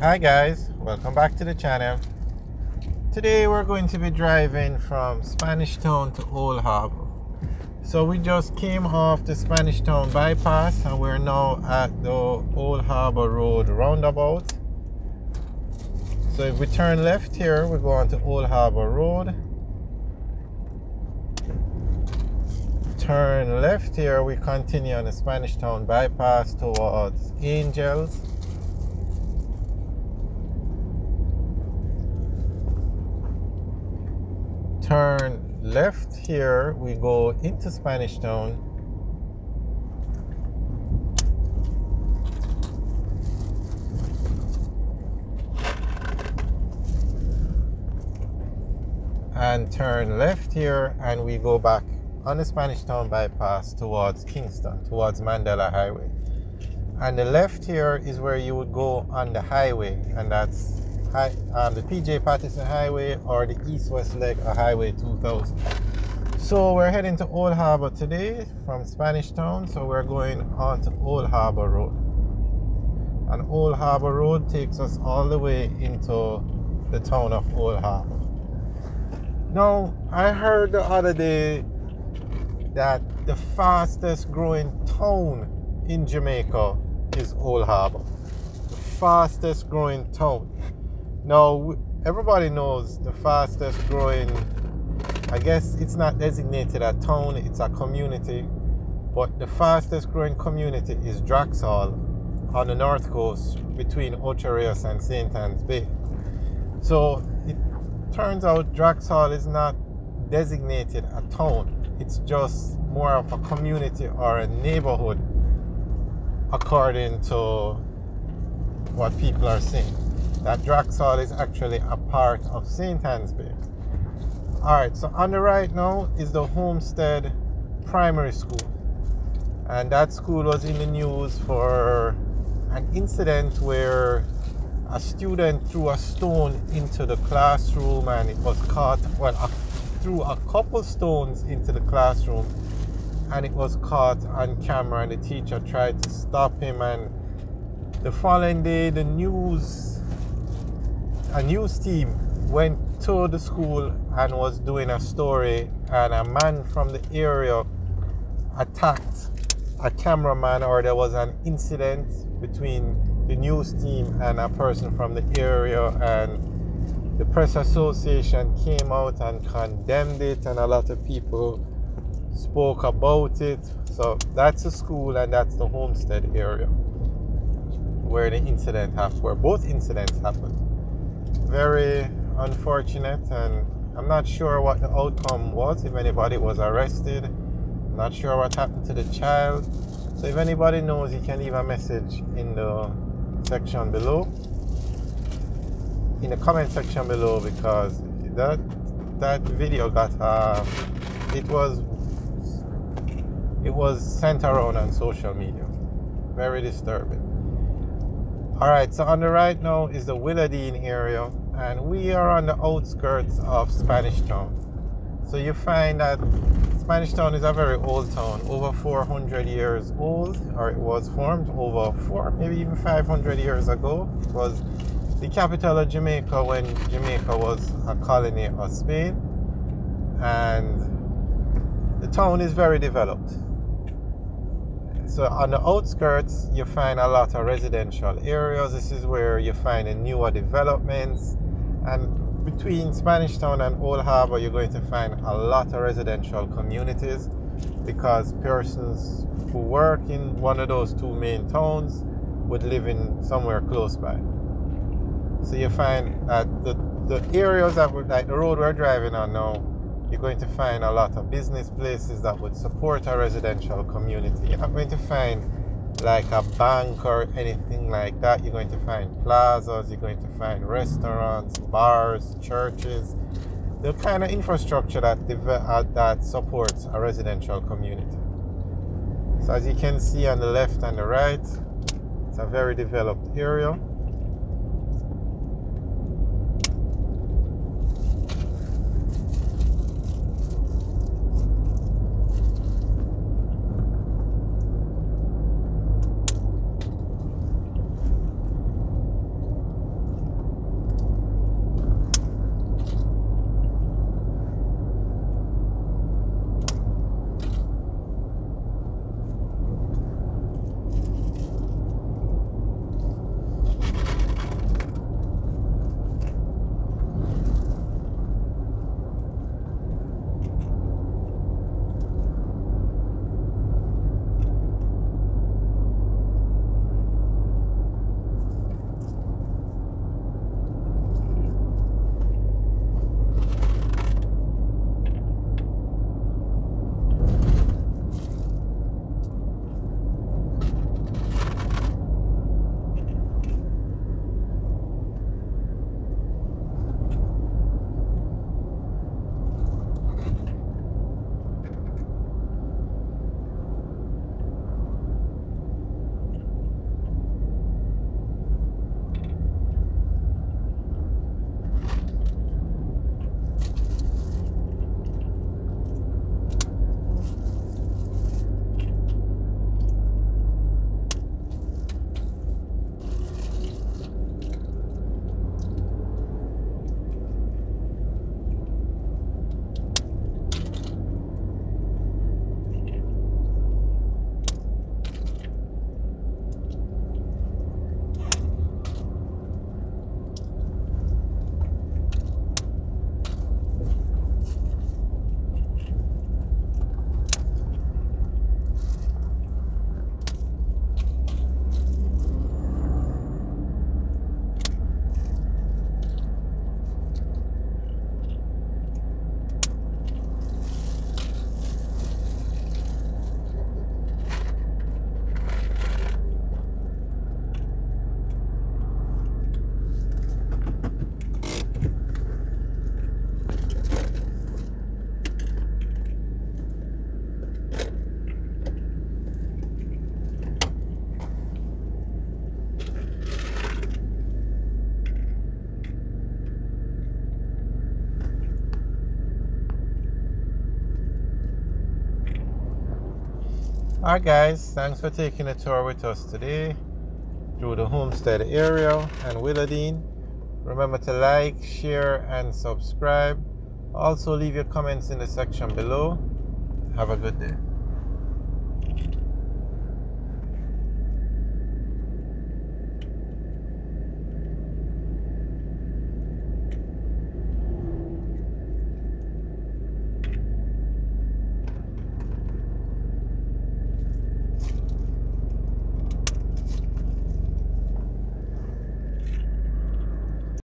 Hi guys, welcome back to the channel. Today we're going to be driving from Spanish Town to Old Harbor. So we just came off the Spanish Town bypass and we're now at the Old Harbor Road roundabout. So if we turn left here, we go on to Old Harbor Road. Turn left here, we continue on the Spanish Town bypass towards Angels. Turn left here, we go into Spanish Town. And turn left here and we go back on the Spanish Town bypass towards Kingston, towards Mandela Highway. And the left here is where you would go on the highway, and that's the PJ Patterson Highway or the east-west leg of Highway 2000. So we're heading to Old Harbor today from Spanish Town, so we're going on to Old Harbor Road. And Old Harbor Road takes us all the way into the town of Old Harbor. Now, I heard the other day that the fastest growing town in Jamaica is Old Harbor. The fastest growing town. Now, everybody knows the fastest growing, I guess it's not designated a town, it's a community, but the fastest growing community is Draxall on the north coast between Ocho Rios and St. Anne's Bay. So it turns out Draxall is not designated a town, it's just more of a community or a neighborhood according to what people are saying. That Draxall is actually a part of St. Anne's Bay. Alright, so on the right now is the Homestead Primary School. And that school was in the news for an incident where a student threw a stone into the classroom and it was caught, threw a couple stones into the classroom and it was caught on camera, and the teacher tried to stop him, and the following day a news team went to the school and was doing a story, and a man from the area attacked a cameraman, or there was an incident between the news team and a person from the area, and the press association came out and condemned it, and a lot of people spoke about it. So that's the school, and that's the Homestead area where where both incidents happened. Very unfortunate, and I'm not sure what the outcome was, if anybody was arrested. I'm not sure what happened to the child. So if anybody knows, you can leave a message in the section below, in the comment section below, because that video got it was sent around on social media. Very disturbing. Alright, so on the right now is the Willardine area, and we are on the outskirts of Spanish Town. So you find that Spanish Town is a very old town, over 400 years old, or it was formed over maybe even 500 years ago. It was the capital of Jamaica when Jamaica was a colony of Spain, and the town is very developed. So on the outskirts, you find a lot of residential areas. This is where you find the newer developments. And between Spanish Town and Old Harbor, you're going to find a lot of residential communities, because persons who work in one of those two main towns would live in somewhere close by. So you find that the areas that like the road we're driving on now, you're going to find a lot of business places that would support a residential community. You're not going to find like a bank or anything like that. You're going to find plazas, you're going to find restaurants, bars, churches, the kind of infrastructure that supports a residential community. So as you can see on the left and the right, it's a very developed area. Alright guys, thanks for taking a tour with us today through the Homestead area and Willardine. Remember to like, share and subscribe. Also leave your comments in the section below. Have a good day.